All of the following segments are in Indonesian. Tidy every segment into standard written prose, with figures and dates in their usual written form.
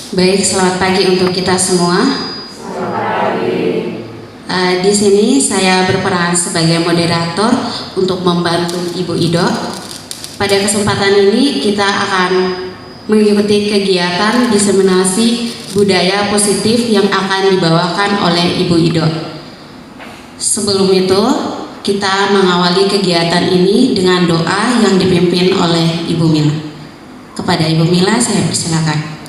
Baik, selamat pagi untuk kita semua. Selamat pagi. Di sini saya berperan sebagai moderator untuk membantu Ibu Ido. Pada kesempatan ini kita akan mengikuti kegiatan diseminasi budaya positif yang akan dibawakan oleh Ibu Ido. Sebelum itu, kita mengawali kegiatan ini dengan doa yang dipimpin oleh Ibu Mila. Kepada Ibu Mila, saya persilakan.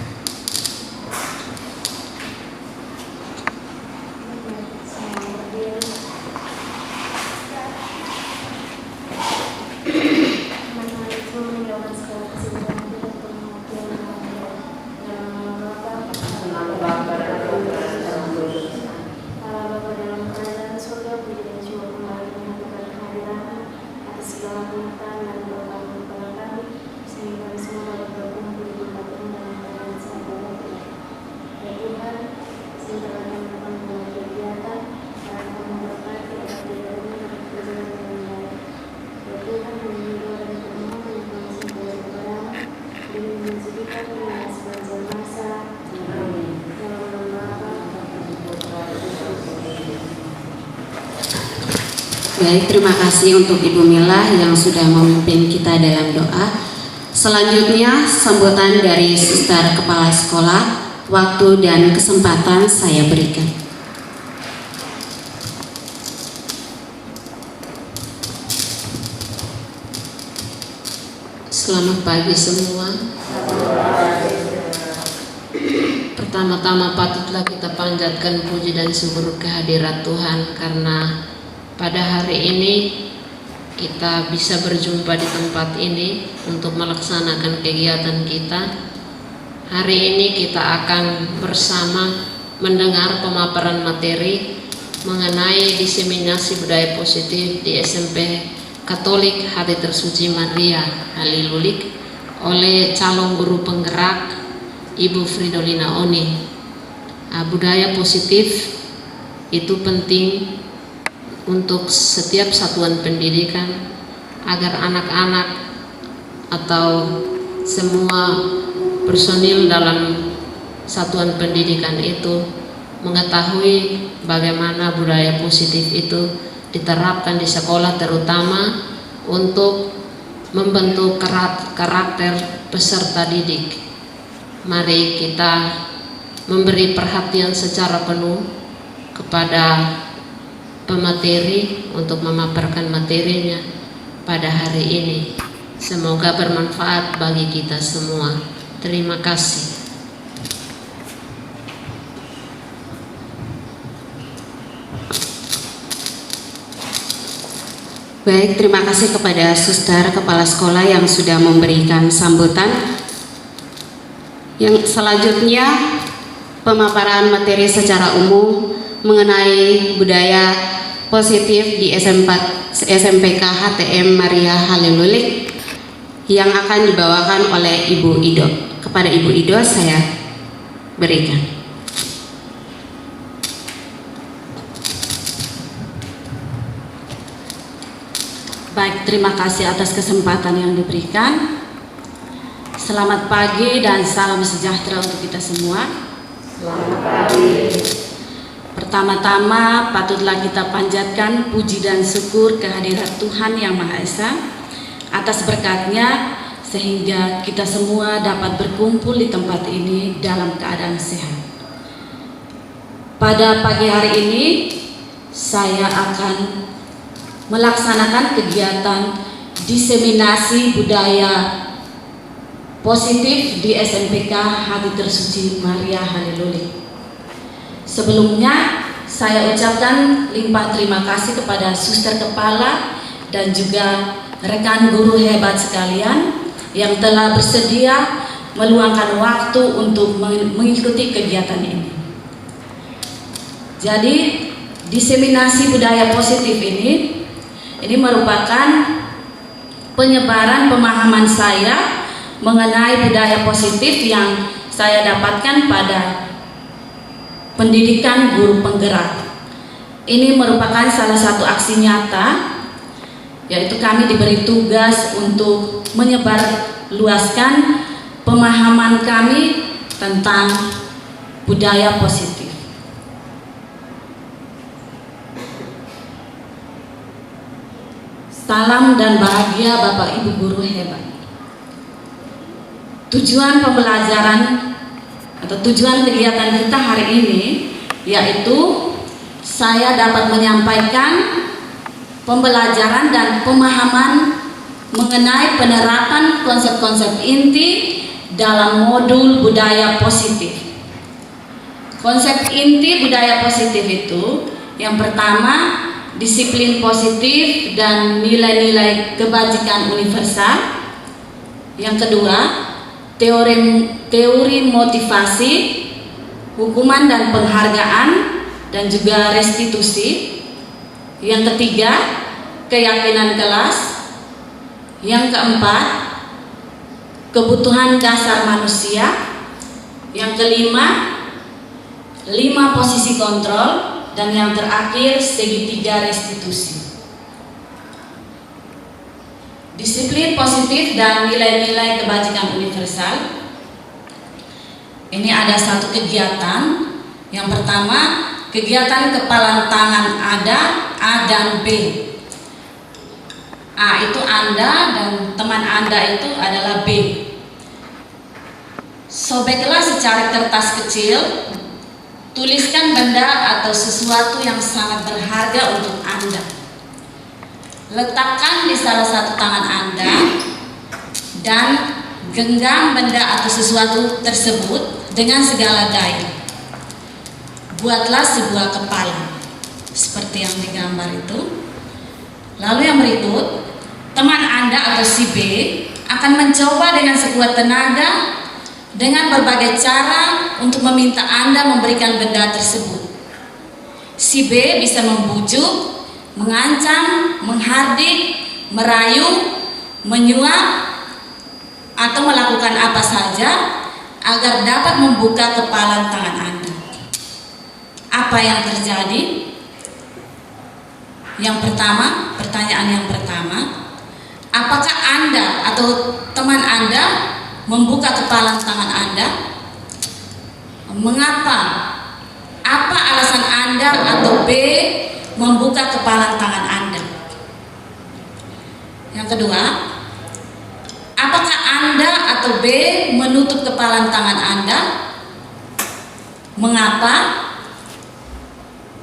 Baik, terima kasih untuk Ibu Mila yang sudah memimpin kita dalam doa. Selanjutnya, sambutan dari Suster Kepala Sekolah, waktu dan kesempatan saya berikan. Selamat pagi semua. Pertama-tama patutlah kita panjatkan puji dan syukur kehadirat Tuhan karena pada hari ini kita bisa berjumpa di tempat ini untuk melaksanakan kegiatan kita. Hari ini kita akan bersama mendengar pemaparan materi mengenai diseminasi budaya positif di SMP Katolik Hati Tersuci Maria Halilulik oleh calon guru penggerak Ibu Fridolina Oni. Budaya positif itu penting untuk setiap satuan pendidikan agar anak-anak atau semua personil dalam satuan pendidikan itu mengetahui bagaimana budaya positif itu diterapkan di sekolah, terutama untuk membentuk karakter peserta didik. Mari kita memberi perhatian secara penuh kepada pemateri untuk memaparkan materinya pada hari ini. Semoga bermanfaat bagi kita semua. Terima kasih. Baik, terima kasih kepada Suster Kepala Sekolah yang sudah memberikan sambutan. Yang selanjutnya, pemaparan materi secara umum mengenai budaya positif di SMPK HTM Maria Halilulik yang akan dibawakan oleh Ibu Ido. Kepada Ibu Ido saya berikan. Baik, terima kasih atas kesempatan yang diberikan. Selamat pagi dan salam sejahtera untuk kita semua. Selamat pagi. Pertama-tama patutlah kita panjatkan puji dan syukur kehadirat Tuhan Yang Maha Esa atas berkat-Nya sehingga kita semua dapat berkumpul di tempat ini dalam keadaan sehat. Pada pagi hari ini saya akan melaksanakan kegiatan diseminasi budaya positif di SMPK Hati Tersuci Maria Halilulik. Sebelumnya saya ucapkan limpah terima kasih kepada Suster Kepala dan juga rekan guru hebat sekalian yang telah bersedia meluangkan waktu untuk mengikuti kegiatan ini. Jadi diseminasi budaya positif ini merupakan penyebaran pemahaman saya mengenai budaya positif yang saya dapatkan pada pendidikan guru penggerak. Ini merupakan salah satu aksi nyata, yaitu kami diberi tugas untuk menyebarluaskan pemahaman kami tentang budaya positif. Salam dan bahagia Bapak Ibu guru hebat. Tujuan pembelajaran atau tujuan kegiatan kita hari ini yaitu saya dapat menyampaikan pembelajaran dan pemahaman mengenai penerapan konsep-konsep inti dalam modul budaya positif. Konsep inti budaya positif itu yang pertama disiplin positif dan nilai-nilai kebajikan universal. Yang kedua, teori motivasi, hukuman dan penghargaan dan juga restitusi. Yang ketiga, keyakinan kelas. Yang keempat, kebutuhan dasar manusia. Yang kelima, 5 posisi kontrol. Dan yang terakhir, segitiga restitusi. Disiplin positif dan nilai-nilai kebajikan universal. Ini ada satu kegiatan. Yang pertama, kegiatan kepalan tangan ada A dan B. A itu Anda dan teman Anda itu adalah B. Sobeklah secari kertas kecil. Tuliskan benda atau sesuatu yang sangat berharga untuk Anda. Letakkan di salah satu tangan Anda dan genggam benda atau sesuatu tersebut dengan segala daya. Buatlah sebuah kepala seperti yang digambar itu. Lalu yang berikut, teman Anda atau si B akan mencoba dengan sekuat tenaga dengan berbagai cara untuk meminta Anda memberikan benda tersebut. Si B bisa membujuk, mengancam, menghardik, merayu, menyuap, atau melakukan apa saja agar dapat membuka kepalan tangan Anda. Apa yang terjadi? Yang pertama, pertanyaan yang pertama, apakah Anda atau teman Anda membuka kepalan tangan Anda? Mengapa? Apa alasan Anda atau B membuka kepalan tangan Anda? Yang kedua, apakah Anda atau B menutup kepalan tangan Anda? Mengapa?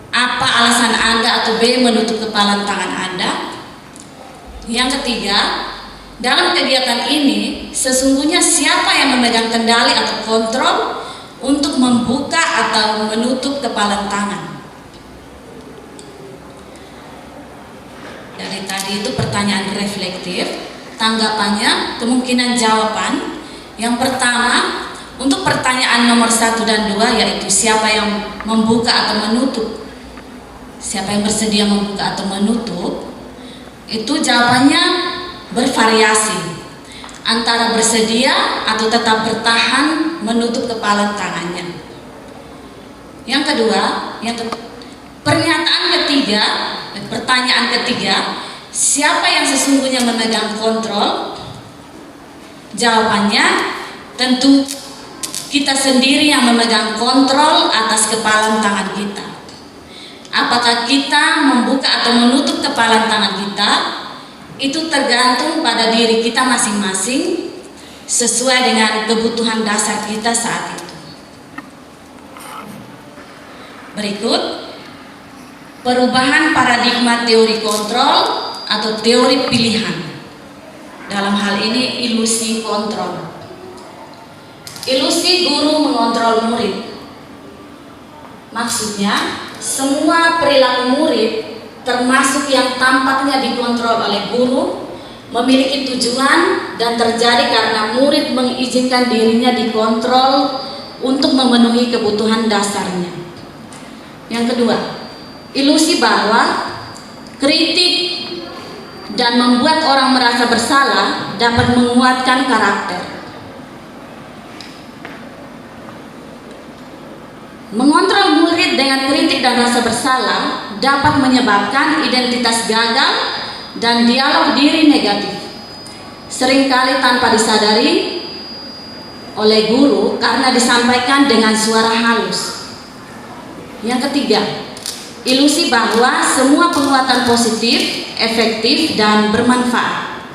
Apa alasan Anda atau B menutup kepalan tangan Anda? Yang ketiga, dalam kegiatan ini, sesungguhnya siapa yang memegang kendali atau kontrol untuk membuka atau menutup kepalan tangan? Dari tadi itu pertanyaan reflektif, tanggapannya, kemungkinan jawaban. Yang pertama, untuk pertanyaan nomor 1 dan 2, yaitu siapa yang membuka atau menutup, siapa yang bersedia membuka atau menutup, itu jawabannya bervariasi antara bersedia atau tetap bertahan menutup kepalan tangannya. Yang kedua, pernyataan ketiga, pertanyaan ketiga, siapa yang sesungguhnya memegang kontrol? Jawabannya tentu kita sendiri yang memegang kontrol atas kepalan tangan kita. Apakah kita membuka atau menutup kepalan tangan kita? Itu tergantung pada diri kita masing-masing sesuai dengan kebutuhan dasar kita saat itu. Berikut perubahan paradigma teori kontrol atau teori pilihan. Dalam hal ini ilusi kontrol. Ilusi guru mengontrol murid. Maksudnya semua perilaku murid termasuk yang tampaknya dikontrol oleh guru, memiliki tujuan dan terjadi karena murid mengizinkan dirinya dikontrol untuk memenuhi kebutuhan dasarnya. Yang kedua, ilusi bahwa kritik dan membuat orang merasa bersalah dapat menguatkan karakter. Mengontrol murid dengan kritik dan rasa bersalah dapat menyebabkan identitas gagal dan dialog diri negatif. Seringkali tanpa disadari, oleh guru karena disampaikan dengan suara halus. Yang ketiga, ilusi bahwa semua penguatan positif, efektif, dan bermanfaat.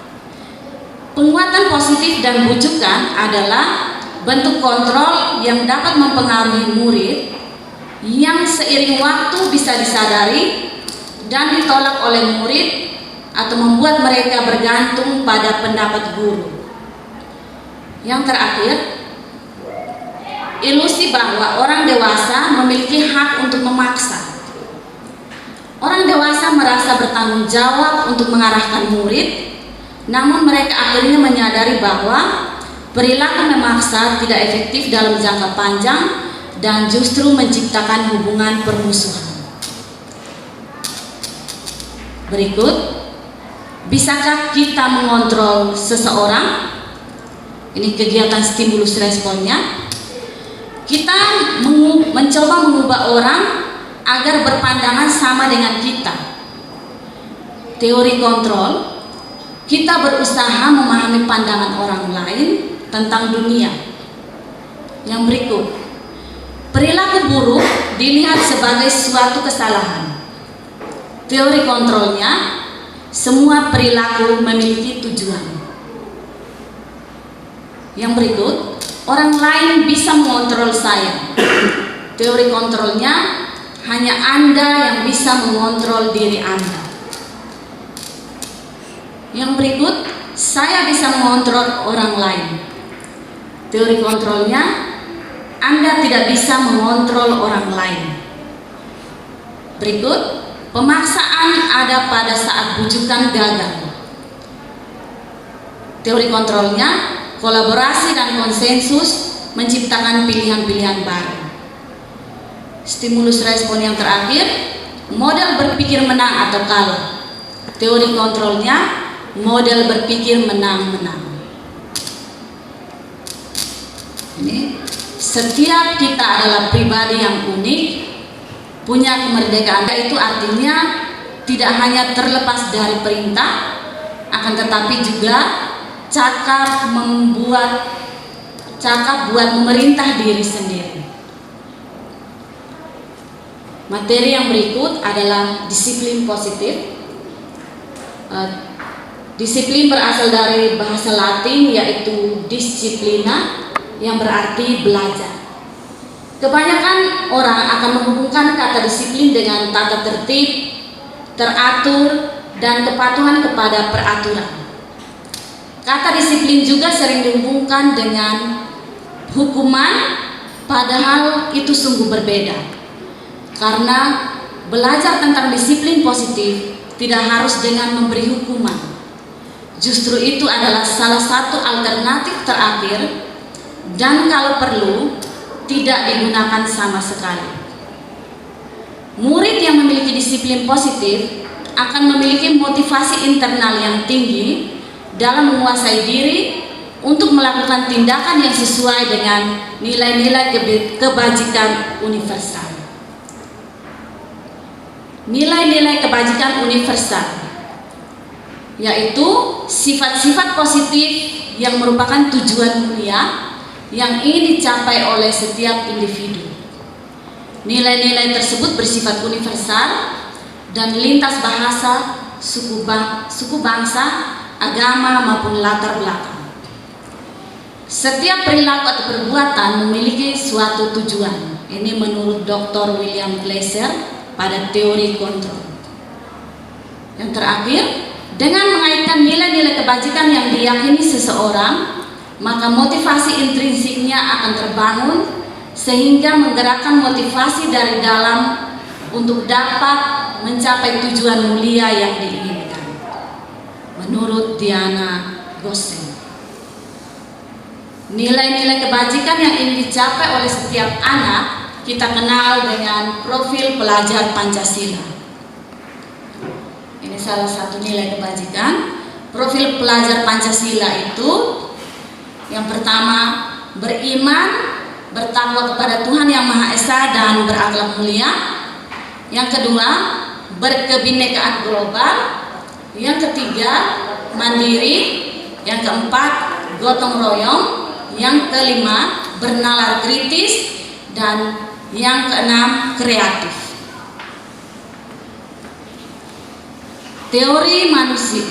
Penguatan positif dan bujukan adalah bentuk kontrol yang dapat mempengaruhi murid yang seiring waktu bisa disadari dan ditolak oleh murid atau membuat mereka bergantung pada pendapat guru. Yang terakhir, ilusi bahwa orang dewasa memiliki hak untuk memaksa. Orang dewasa merasa bertanggung jawab untuk mengarahkan murid, namun mereka akhirnya menyadari bahwa perilaku memaksa tidak efektif dalam jangka panjang dan justru menciptakan hubungan permusuhan. Berikut, bisakah kita mengontrol seseorang? Ini kegiatan stimulus responnya. Kita mencoba mengubah orang agar berpandangan sama dengan kita. Teori kontrol, kita berusaha memahami pandangan orang lain tentang dunia. Yang berikut, perilaku buruk dilihat sebagai suatu kesalahan. Teori kontrolnya, semua perilaku memiliki tujuan. Yang berikut, orang lain bisa mengontrol saya. Teori kontrolnya, hanya Anda yang bisa mengontrol diri Anda. Yang berikut, saya bisa mengontrol orang lain. Teori kontrolnya, Anda tidak bisa mengontrol orang lain. Berikut, pemaksaan ada pada saat bujukan gagal. Teori kontrolnya, kolaborasi dan konsensus menciptakan pilihan-pilihan baru. Stimulus respon yang terakhir, model berpikir menang atau kalah. Teori kontrolnya, model berpikir menang-menang. Ini, setiap kita adalah pribadi yang unik, punya kemerdekaan. Itu artinya tidak hanya terlepas dari perintah, akan tetapi juga cakap buat memerintah diri sendiri. Materi yang berikut adalah disiplin positif. Disiplin berasal dari bahasa Latin yaitu disciplina, yang berarti belajar. Kebanyakan orang akan menghubungkan kata disiplin dengan tata tertib, teratur, dan kepatuhan kepada peraturan. Kata disiplin juga sering dihubungkan dengan hukuman, padahal itu sungguh berbeda. Karena belajar tentang disiplin positif tidak harus dengan memberi hukuman. Justru itu adalah salah satu alternatif terakhir, dan kalau perlu tidak digunakan sama sekali. Murid yang memiliki disiplin positif akan memiliki motivasi internal yang tinggi dalam menguasai diri untuk melakukan tindakan yang sesuai dengan nilai-nilai kebajikan universal. Nilai-nilai kebajikan universal yaitu sifat-sifat positif yang merupakan tujuan mulia yang ingin dicapai oleh setiap individu. Nilai-nilai tersebut bersifat universal dan lintas bahasa, suku bangsa, agama maupun latar belakang. Setiap perilaku atau perbuatan memiliki suatu tujuan. Ini menurut Dr. William Glasser pada teori kontrol. Yang terakhir, dengan mengaitkan nilai-nilai kebajikan yang diyakini seseorang, maka motivasi intrinsiknya akan terbangun sehingga menggerakkan motivasi dari dalam untuk dapat mencapai tujuan mulia yang diinginkan. Menurut Diana Gossen, nilai-nilai kebajikan yang ingin dicapai oleh setiap anak kita kenal dengan profil pelajar Pancasila. Ini salah satu nilai kebajikan. Profil pelajar Pancasila itu yang pertama, beriman, bertakwa kepada Tuhan Yang Maha Esa dan berakhlak mulia. Yang kedua, berkebinekaan global. Yang ketiga, mandiri. Yang keempat, gotong royong. Yang kelima, bernalar kritis. Dan yang keenam, kreatif. Teori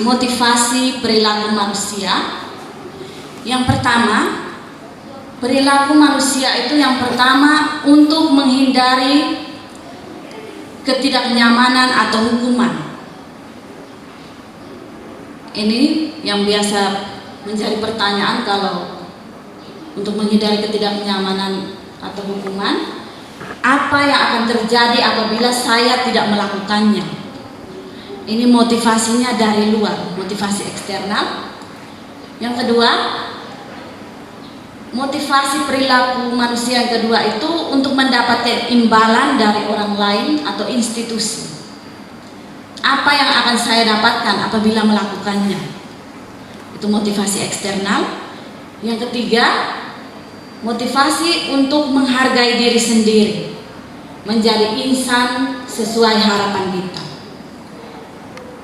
motivasi perilaku manusia. Yang pertama, perilaku manusia itu yang pertama untuk menghindari ketidaknyamanan atau hukuman. Ini yang biasa menjadi pertanyaan, kalau untuk menghindari ketidaknyamanan atau hukuman, apa yang akan terjadi apabila saya tidak melakukannya? Ini motivasinya dari luar, motivasi eksternal. Yang kedua, motivasi perilaku manusia yang kedua itu untuk mendapatkan imbalan dari orang lain atau institusi. Apa yang akan saya dapatkan apabila melakukannya? Itu motivasi eksternal. Yang ketiga, motivasi untuk menghargai diri sendiri, menjadi insan sesuai harapan kita.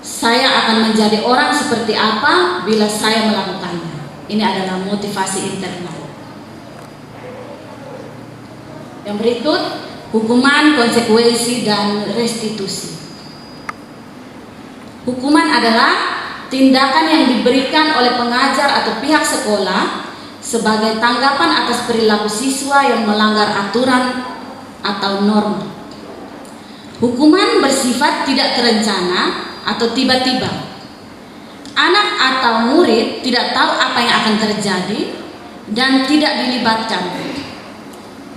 Saya akan menjadi orang seperti apa bila saya melakukannya. Ini adalah motivasi internal. Yang berikut, hukuman, konsekuensi, dan restitusi. Hukuman adalah tindakan yang diberikan oleh pengajar atau pihak sekolah sebagai tanggapan atas perilaku siswa yang melanggar aturan atau norma. Hukuman bersifat tidak terencana atau tiba-tiba. Anak atau murid tidak tahu apa yang akan terjadi dan tidak dilibatkan.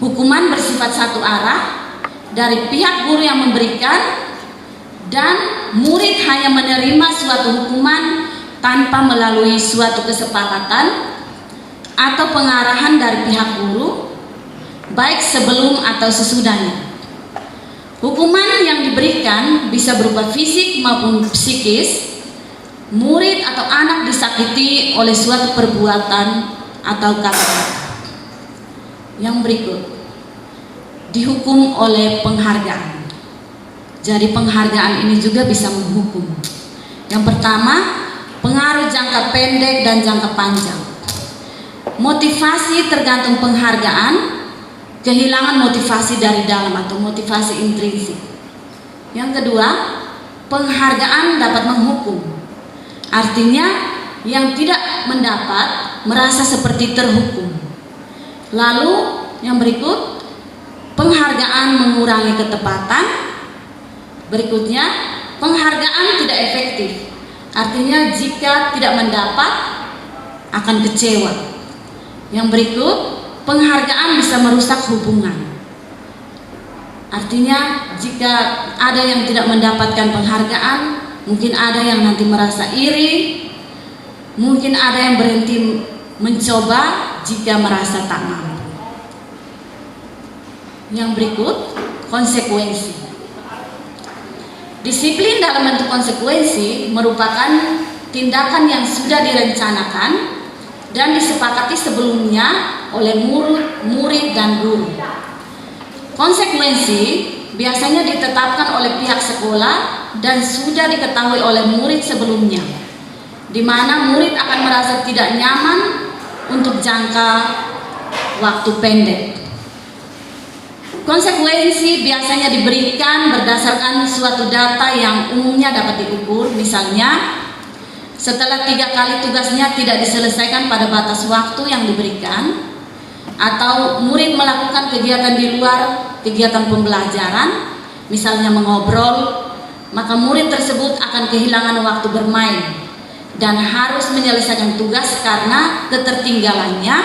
Hukuman bersifat satu arah dari pihak guru yang memberikan, dan murid hanya menerima suatu hukuman tanpa melalui suatu kesepakatan atau pengarahan dari pihak guru, baik sebelum atau sesudahnya. Hukuman yang diberikan bisa berupa fisik maupun psikis. Murid atau anak disakiti oleh suatu perbuatan atau kata-kata. Yang berikut, dihukum oleh penghargaan. Jadi penghargaan ini juga bisa menghukum. Yang pertama, pengaruh jangka pendek dan jangka panjang. Motivasi tergantung penghargaan, kehilangan motivasi dari dalam atau motivasi intrinsik. Yang kedua, penghargaan dapat menghukum. Artinya yang tidak mendapat merasa seperti terhukum. Lalu yang berikut, penghargaan mengurangi ketepatan. Berikutnya, penghargaan tidak efektif. Artinya jika tidak mendapat akan kecewa. Yang berikut, penghargaan bisa merusak hubungan. Artinya jika ada yang tidak mendapatkan penghargaan, mungkin ada yang nanti merasa iri, mungkin ada yang berhenti mencoba jika merasa tak mampu. Yang berikut, konsekuensi. Disiplin dalam bentuk konsekuensi merupakan tindakan yang sudah direncanakan dan disepakati sebelumnya oleh murid dan guru. Konsekuensi biasanya ditetapkan oleh pihak sekolah dan sudah diketahui oleh murid sebelumnya, di mana murid akan merasa tidak nyaman untuk jangka waktu pendek. Konsekuensi biasanya diberikan berdasarkan suatu data yang umumnya dapat diukur. Misalnya, setelah 3 kali tugasnya tidak diselesaikan pada batas waktu yang diberikan, atau murid melakukan kegiatan di luar kegiatan pembelajaran, misalnya mengobrol, maka murid tersebut akan kehilangan waktu bermain dan harus menyelesaikan tugas karena ketertinggalannya,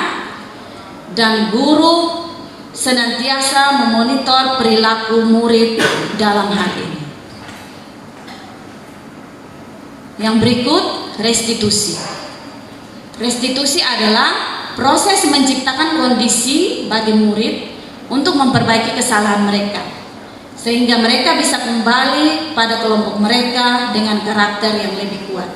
dan guru senantiasa memonitor perilaku murid dalam hal ini. Yang berikut, restitusi. Restitusi adalah proses menciptakan kondisi bagi murid untuk memperbaiki kesalahan mereka, sehingga mereka bisa kembali pada kelompok mereka dengan karakter yang lebih kuat.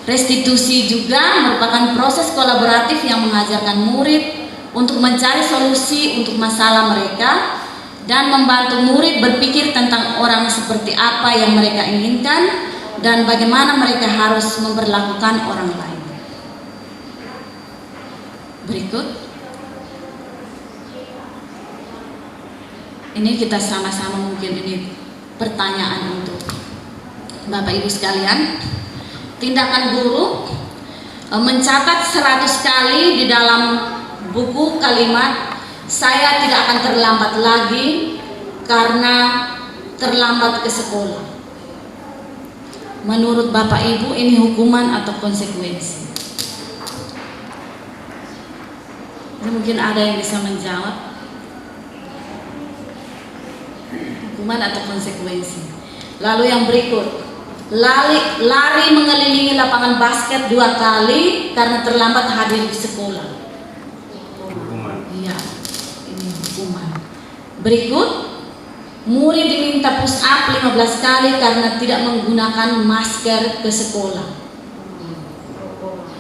Restitusi juga merupakan proses kolaboratif yang mengajarkan murid untuk mencari solusi untuk masalah mereka dan membantu murid berpikir tentang orang seperti apa yang mereka inginkan dan bagaimana mereka harus memperlakukan orang lain. Berikut. Ini kita sama-sama, mungkin ini pertanyaan untuk Bapak Ibu sekalian. Tindakan guru mencatat 100 kali di dalam buku kalimat "Saya tidak akan terlambat lagi karena terlambat ke sekolah". Menurut Bapak Ibu ini hukuman atau konsekuensi? Ini mungkin ada yang bisa menjawab. Hukuman atau konsekuensi. Lalu yang berikut, lari mengelilingi lapangan basket 2 kali karena terlambat hadir di sekolah. Iya, ini hukuman. Berikut, murid diminta push up 15 kali karena tidak menggunakan masker ke sekolah.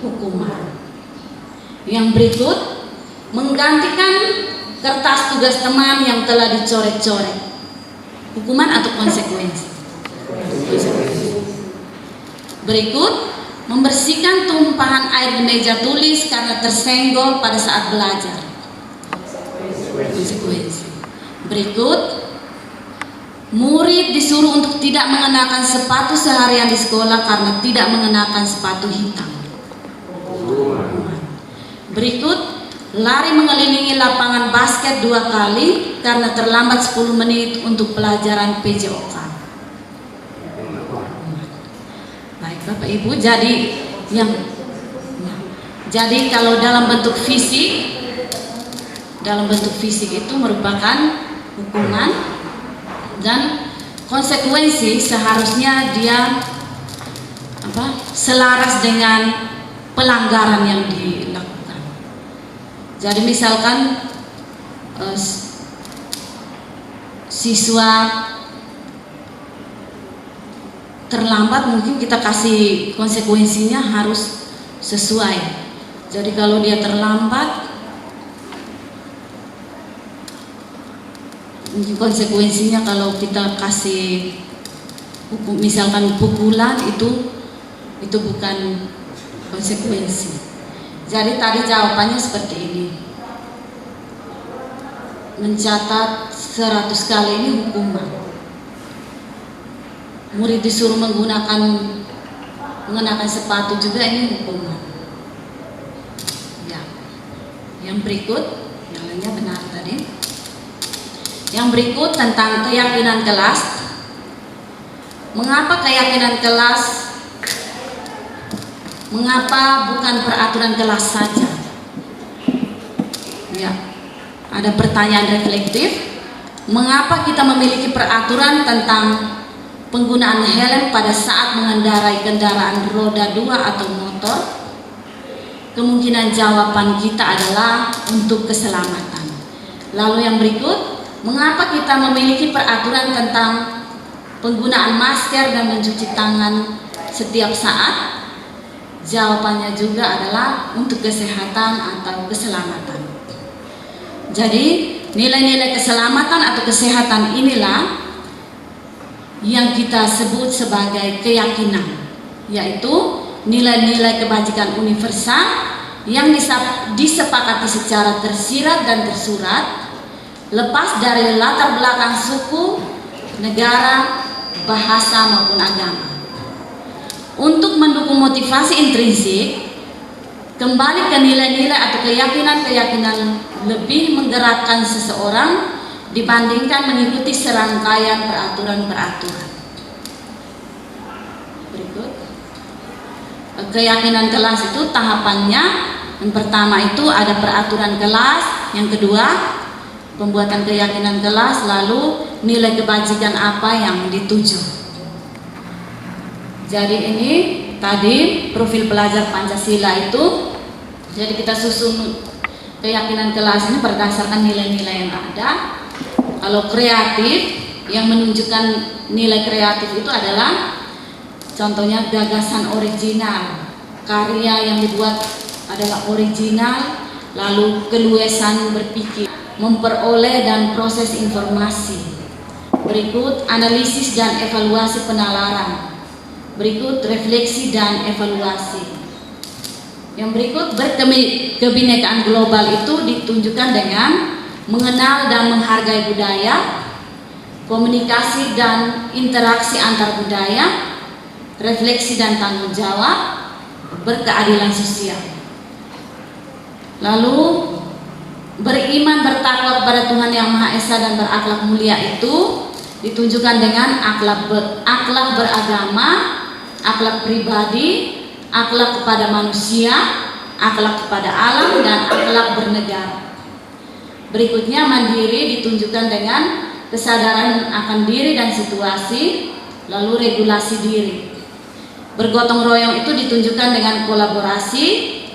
Hukuman. Yang berikut, menggantikan kertas tugas teman yang telah dicoret-coret. Hukuman atau konsekuensi? Berikut, membersihkan tumpahan air di meja tulis karena tersenggol pada saat belajar. Konsekuensi. Berikut, murid disuruh untuk tidak mengenakan sepatu seharian di sekolah karena tidak mengenakan sepatu hitam. Berikut, lari mengelilingi lapangan basket 2 kali karena terlambat 10 menit untuk pelajaran PJOK. Baik Bapak Ibu, jadi kalau dalam bentuk fisik itu merupakan hukuman, dan konsekuensi seharusnya dia selaras dengan pelanggaran yang dilakukan. Jadi misalkan siswa terlambat, mungkin kita kasih konsekuensinya harus sesuai. Jadi kalau dia terlambat, mungkin konsekuensinya kalau kita kasih hukum, misalkan pukulan, itu bukan konsekuensi. Jadi tadi jawabannya seperti ini. Mencatat 100 kali ini hukuman. Murid disuruh mengenakan sepatu juga, ini hukuman. Ya. Yang berikut, yang lainnya benar tadi. Yang berikut tentang keyakinan kelas. Mengapa keyakinan kelas? Mengapa bukan peraturan kelas saja? Ya. Ada pertanyaan reflektif. Mengapa kita memiliki peraturan tentang penggunaan helm pada saat mengendarai kendaraan roda 2 atau motor? Kemungkinan jawaban kita adalah untuk keselamatan. Lalu yang berikut, mengapa kita memiliki peraturan tentang penggunaan masker dan mencuci tangan setiap saat? Jawabannya juga adalah untuk kesehatan atau keselamatan. Jadi nilai-nilai keselamatan atau kesehatan inilah yang kita sebut sebagai keyakinan, yaitu nilai-nilai kebajikan universal yang disepakati secara tersirat dan tersurat, lepas dari latar belakang suku, negara, bahasa maupun agama. Untuk mendukung motivasi intrinsik, kembali ke nilai-nilai atau keyakinan-keyakinan lebih menggerakkan seseorang dibandingkan mengikuti serangkaian peraturan-peraturan. Berikut, keyakinan kelas itu tahapannya. Yang pertama itu ada peraturan kelas, yang kedua pembuatan keyakinan kelas, lalu nilai kebajikan apa yang dituju. Jadi ini tadi profil pelajar Pancasila itu, jadi kita susun keyakinan kelas ini berdasarkan nilai-nilai yang ada. Kalau kreatif, yang menunjukkan nilai kreatif itu adalah contohnya gagasan original, karya yang dibuat adalah original, lalu keluasan berpikir, memperoleh dan proses informasi. Berikut analisis dan evaluasi penalaran. Berikut refleksi dan evaluasi. Yang berikut, kebinekaan global itu ditunjukkan dengan mengenal dan menghargai budaya, komunikasi dan interaksi antar budaya, refleksi dan tanggung jawab, berkeadilan sosial. Lalu beriman bertakwa kepada Tuhan Yang Maha Esa dan berakhlak mulia itu ditunjukkan dengan akhlak beragama, akhlak pribadi, akhlak kepada manusia, akhlak kepada alam, dan akhlak bernegara. Berikutnya mandiri ditunjukkan dengan kesadaran akan diri dan situasi, lalu regulasi diri. Bergotong royong itu ditunjukkan dengan kolaborasi,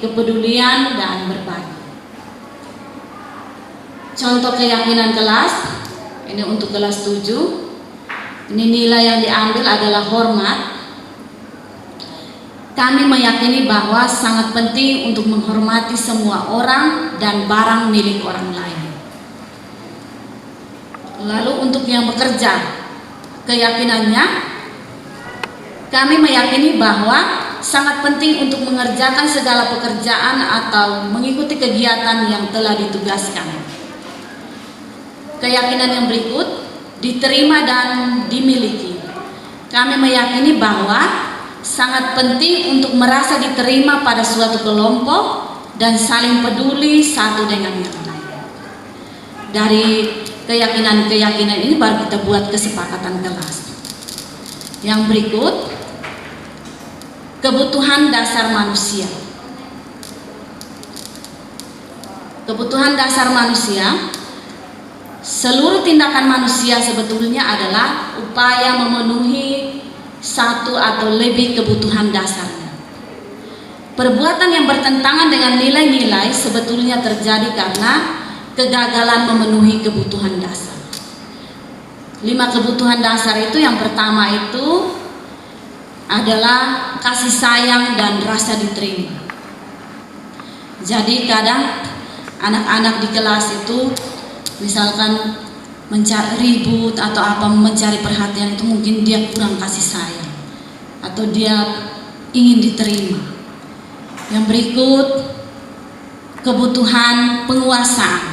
kepedulian, dan berbagi. Contoh keyakinan kelas, ini untuk kelas 7. Ini nilai yang diambil adalah hormat. Kami meyakini bahwa sangat penting untuk menghormati semua orang dan barang milik orang lain. Lalu untuk yang bekerja, keyakinannya, kami meyakini bahwa sangat penting untuk mengerjakan segala pekerjaan atau mengikuti kegiatan yang telah ditugaskan. Keyakinan yang berikut, diterima dan dimiliki. Kami meyakini bahwa sangat penting untuk merasa diterima pada suatu kelompok dan saling peduli satu dengan yang lain. Dari keyakinan-keyakinan ini baru kita buat kesepakatan kelas. Yang berikut, kebutuhan dasar manusia. Kebutuhan dasar manusia, seluruh tindakan manusia sebetulnya adalah upaya memenuhi satu atau lebih kebutuhan dasarnya. Perbuatan yang bertentangan dengan nilai-nilai sebetulnya terjadi karena kegagalan memenuhi kebutuhan dasar. 5 kebutuhan dasar itu, yang pertama itu adalah kasih sayang dan rasa diterima. Jadi kadang anak-anak di kelas itu misalkan mencari ribut atau apa, mencari perhatian, itu mungkin dia kurang kasih sayang atau dia ingin diterima. Yang berikut, kebutuhan penguasaan.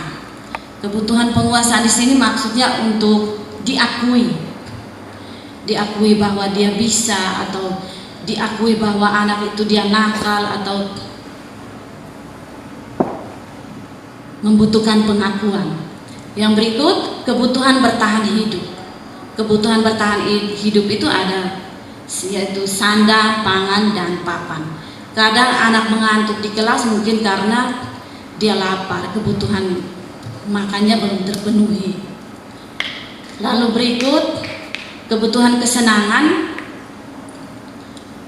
Kebutuhan penguasaan di sini maksudnya untuk diakui bahwa dia bisa, atau diakui bahwa anak itu dia nakal atau membutuhkan pengakuan. Yang berikut, kebutuhan bertahan hidup. Kebutuhan bertahan hidup itu ada, yaitu sandang, pangan, dan papan. Kadang anak mengantuk di kelas mungkin karena dia lapar, kebutuhan makannya belum terpenuhi. Lalu berikut, kebutuhan kesenangan.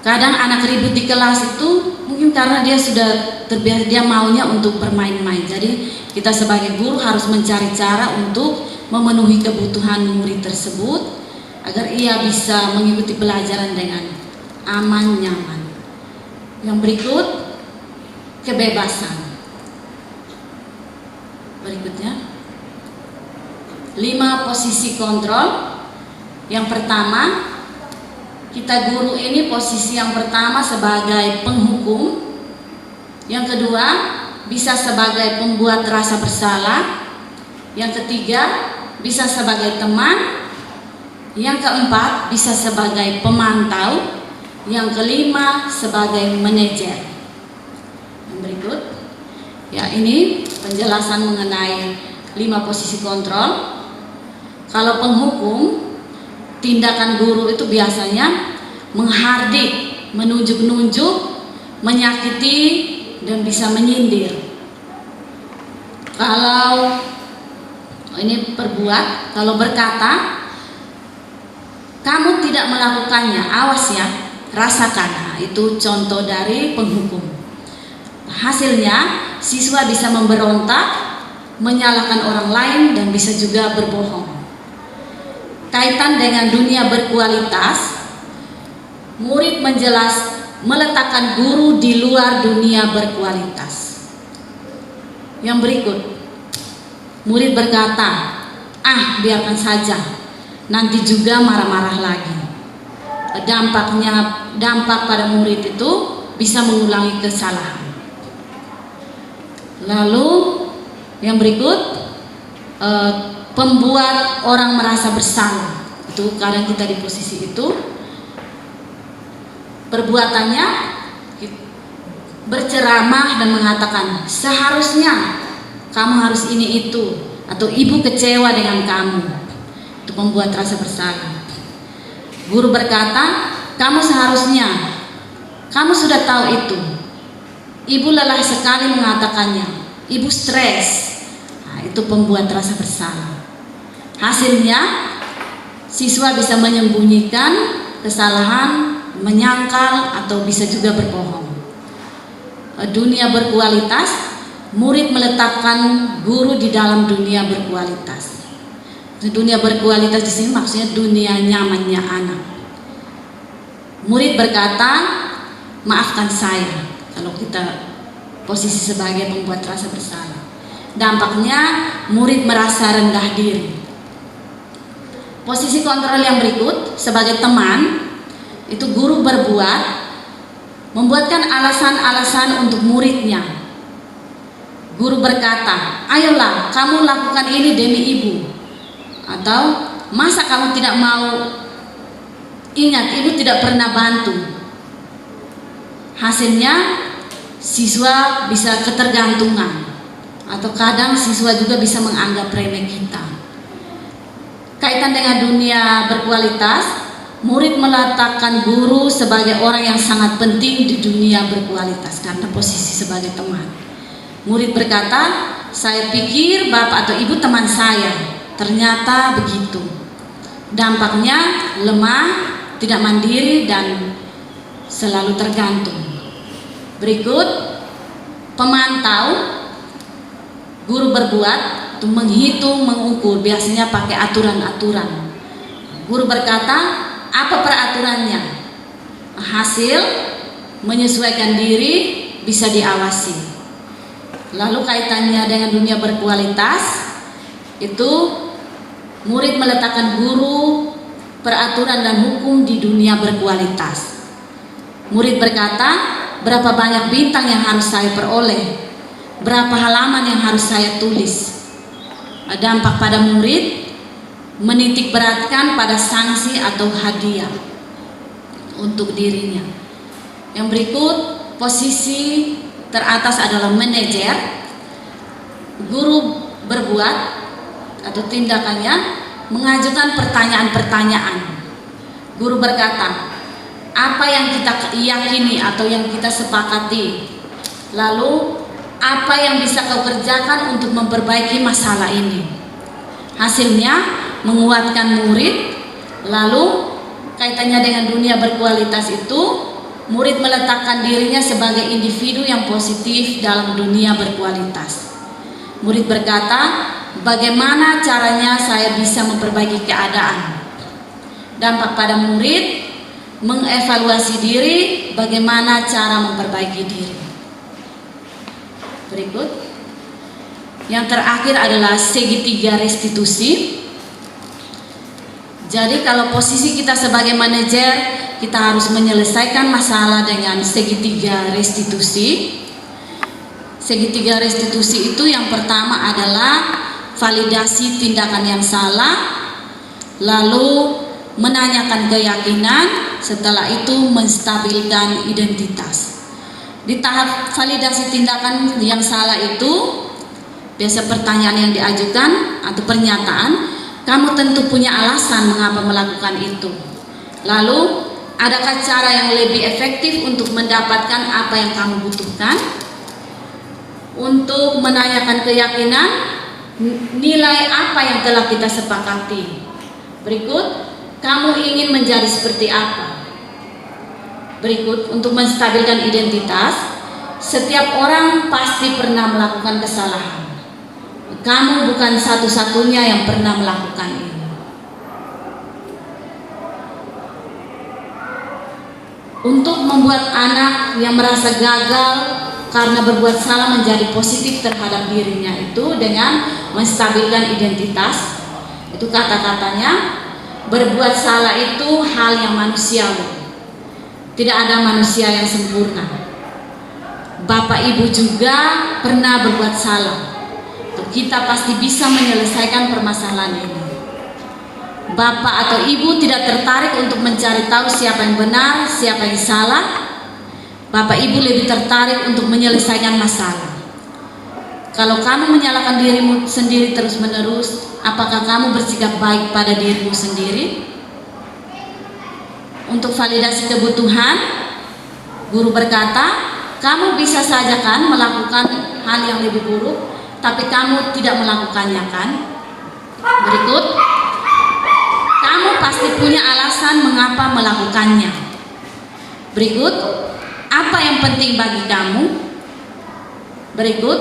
Kadang anak ribut di kelas itu mungkin karena dia sudah terbiasa, dia maunya untuk bermain-main. Jadi kita sebagai guru harus mencari cara untuk memenuhi kebutuhan murid tersebut agar ia bisa mengikuti pelajaran dengan aman, nyaman. Yang berikut, kebebasan. Berikutnya, 5 posisi kontrol. Yang pertama, kita guru ini posisi yang pertama sebagai penghukum. Yang kedua, bisa sebagai pembuat rasa bersalah. Yang ketiga, bisa sebagai teman. Yang keempat, bisa sebagai pemantau. Yang kelima, sebagai manajer. Yang berikut, ya, ini penjelasan mengenai 5 posisi kontrol. Kalau penghukum, tindakan guru itu biasanya menghardik, menunjuk-nunjuk, menyakiti, dan bisa menyindir. Kalau ini perbuat, kalau berkata, kamu tidak melakukannya, awas ya, rasakan. Nah, itu contoh dari penghukum. Hasilnya, siswa bisa memberontak, menyalahkan orang lain, dan bisa juga berbohong. Kaitan dengan dunia berkualitas, murid meletakkan guru di luar dunia berkualitas. Yang berikut, murid berkata, biarkan saja, nanti juga marah-marah lagi. Dampak pada murid itu bisa mengulangi kesalahan. Lalu yang berikut, pembuat orang merasa bersalah. Itu kadang kita di posisi itu, perbuatannya berceramah dan mengatakan seharusnya kamu harus ini itu, atau ibu kecewa dengan kamu. Itu membuat rasa bersalah. Guru berkata, kamu seharusnya, kamu sudah tahu itu. Ibu lelah sekali mengatakannya, ibu stres. Nah, itu pembuat rasa bersalah. Hasilnya, siswa bisa menyembunyikan kesalahan, menyangkal, atau bisa juga berbohong. Dunia berkualitas, murid meletakkan guru di dalam dunia berkualitas. Dunia berkualitas di sini maksudnya dunia nyamannya anak. Murid berkata, maafkan saya. Kalau kita posisi sebagai pembuat rasa bersalah, dampaknya murid merasa rendah diri. Posisi kontrol yang berikut, sebagai teman, itu guru membuatkan alasan-alasan untuk muridnya. Guru berkata, ayolah kamu lakukan ini demi ibu. Atau, masa kamu tidak mau? Ingat, ibu tidak pernah bantu. Hasilnya, siswa bisa ketergantungan. Atau kadang siswa juga bisa menganggap remeh kita. Kaitan dengan dunia berkualitas, murid meletakkan guru sebagai orang yang sangat penting di dunia berkualitas karena posisi sebagai teman. Murid berkata, saya pikir bapak atau ibu teman saya. Ternyata begitu. Dampaknya lemah, tidak mandiri, dan selalu tergantung. Berikut, pemantau. Guru berbuat untuk menghitung, mengukur, biasanya pakai aturan-aturan. Guru berkata, apa peraturannya? Hasil menyesuaikan diri, bisa diawasi. Lalu kaitannya dengan dunia berkualitas, itu murid meletakkan guru, peraturan dan hukum di dunia berkualitas. Murid berkata, berapa banyak bintang yang harus saya peroleh, berapa halaman yang harus saya tulis. Dampak pada murid, menitik beratkan pada sanksi atau hadiah untuk dirinya. Yang berikut, posisi teratas adalah manajer. Guru berbuat atau tindakannya mengajukan pertanyaan-pertanyaan. Guru berkata, apa yang kita yakini atau yang kita sepakati, lalu apa yang bisa kau kerjakan untuk memperbaiki masalah ini. Hasilnya menguatkan murid. Lalu kaitannya dengan dunia berkualitas itu, murid meletakkan dirinya sebagai individu yang positif dalam dunia berkualitas. Murid berkata, bagaimana caranya saya bisa memperbaiki keadaan. Dampak pada murid, mengevaluasi diri, bagaimana cara memperbaiki diri. Berikut, yang terakhir adalah segitiga restitusi. Jadi kalau posisi kita sebagai manajer, kita harus menyelesaikan masalah dengan segitiga restitusi. Segitiga restitusi itu yang pertama adalah validasi tindakan yang salah, lalu menanyakan keyakinan, setelah itu menstabilkan identitas. Di tahap validasi tindakan yang salah itu, biasa pertanyaan yang diajukan atau pernyataan, kamu tentu punya alasan mengapa melakukan itu. Lalu, adakah cara yang lebih efektif untuk mendapatkan apa yang kamu butuhkan? Untuk menanyakan keyakinan, nilai apa yang telah kita sepakati. Berikut, kamu ingin menjadi seperti apa? Berikut, untuk menstabilkan identitas, setiap orang pasti pernah melakukan kesalahan. Kamu bukan satu-satunya yang pernah melakukan ini. Untuk membuat anak yang merasa gagal karena berbuat salah menjadi positif terhadap dirinya itu dengan menstabilkan identitas. Itu kata-katanya, berbuat salah itu hal yang manusiawi. Tidak ada manusia yang sempurna. Bapak Ibu juga pernah berbuat salah. Kita pasti bisa menyelesaikan permasalahan ini. Bapak atau Ibu tidak tertarik untuk mencari tahu siapa yang benar, siapa yang salah. Bapak Ibu lebih tertarik untuk menyelesaikan masalah. Kalau kamu menyalahkan dirimu sendiri terus-menerus, apakah kamu bersikap baik pada dirimu sendiri? Untuk validasi kebutuhan, guru berkata, kamu bisa saja kan melakukan hal yang lebih buruk, tapi kamu tidak melakukannya kan? Berikut, kamu pasti punya alasan mengapa melakukannya. Berikut, apa yang penting bagi kamu? Berikut,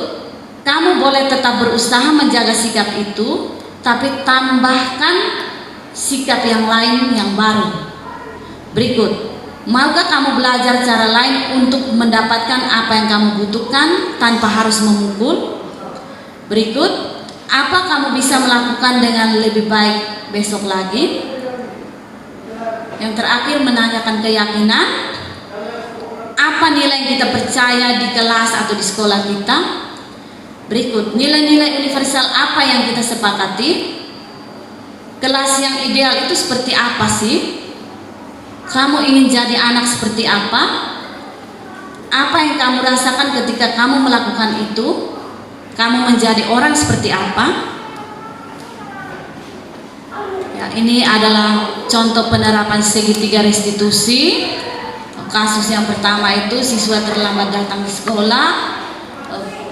kamu boleh tetap berusaha menjaga sikap itu, tapi tambahkan sikap yang lain yang baru. Berikut, maukah kamu belajar cara lain untuk mendapatkan apa yang kamu butuhkan tanpa harus memukul? Berikut, apa kamu bisa melakukan dengan lebih baik besok lagi? Yang terakhir, menanyakan keyakinan. Apa nilai yang kita percaya di kelas atau di sekolah kita? Berikut, nilai-nilai universal apa yang kita sepakati? Kelas yang ideal itu seperti apa sih? Kamu ingin jadi anak seperti apa? Apa yang kamu rasakan ketika kamu melakukan itu? Kamu menjadi orang seperti apa? Ya, ini adalah contoh penerapan segitiga restitusi. Kasus yang pertama itu siswa terlambat datang ke sekolah.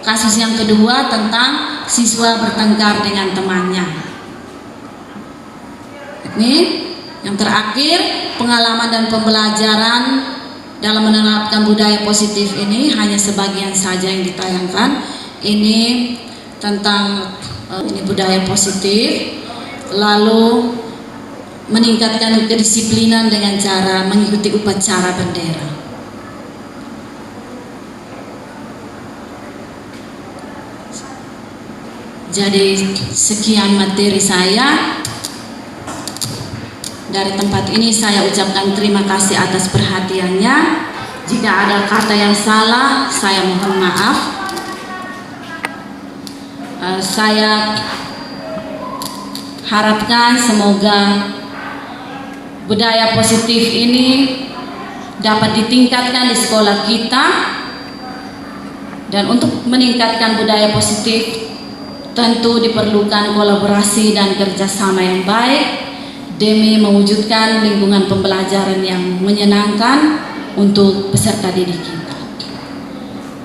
Kasus yang kedua tentang siswa bertengkar dengan temannya. Ini yang terakhir, pengalaman dan pembelajaran dalam menerapkan budaya positif ini hanya sebagian saja yang ditayangkan. Ini tentang ini budaya positif, lalu meningkatkan kedisiplinan dengan cara mengikuti upacara bendera. Jadi sekian materi saya. Dari tempat ini saya ucapkan terima kasih atas perhatiannya. Jika ada kata yang salah, saya mohon maaf. Saya harapkan semoga budaya positif ini dapat ditingkatkan di sekolah kita. Dan untuk meningkatkan budaya positif tentu diperlukan kolaborasi dan kerjasama yang baik demi mewujudkan lingkungan pembelajaran yang menyenangkan untuk peserta didik kita.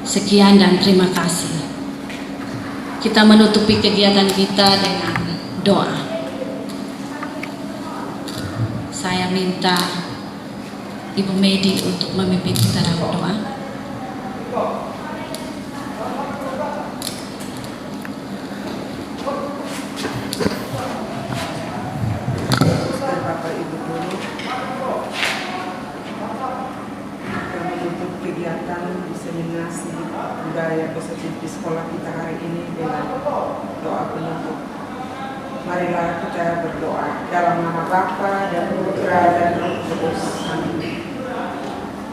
Sekian dan terima kasih. Kita menutupi kegiatan kita dengan doa. Saya minta Ibu Medi untuk memimpin kita dalam doa. Diseminasi budaya positif di sekolah kita hari ini dengan doa penutup. Marilah kita berdoa dalam nama Bapa dan Putra dan Roh Kudus. Amin.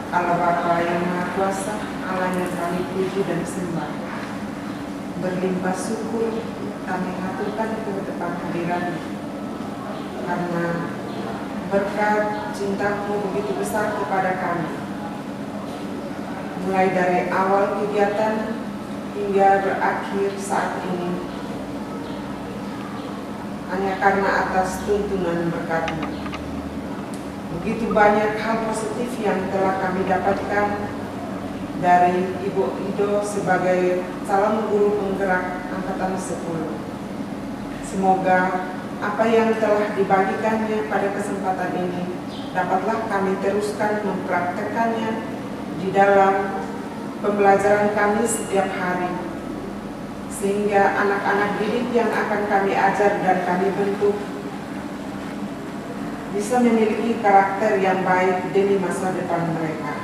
Allah Bapa yang Maha Kuasa, Allah yang kami puji dan sembah, berlimpah syukur kami haturkan ketetapan hadirat-Mu, karena berkat cinta-Mu begitu besar kepada kami. Mulai dari awal kegiatan hingga berakhir saat ini, hanya karena atas tuntunan berkat-Mu. Begitu banyak hal positif yang telah kami dapatkan dari Ibu Ido sebagai calon guru penggerak Angkatan 10. Semoga apa yang telah dibagikannya pada kesempatan ini dapatlah kami teruskan mempraktekannya di dalam pembelajaran kami setiap hari, sehingga anak-anak didik yang akan kami ajar dan kami bentuk bisa memiliki karakter yang baik demi masa depan mereka.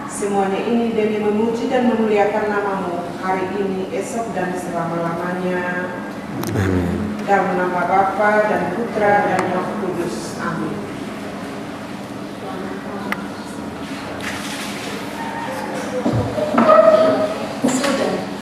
Semuanya ini demi memuji dan memuliakan nama-Mu hari ini, esok, dan selama-lamanya. Dalam nama Bapa dan Putra dan Roh Kudus.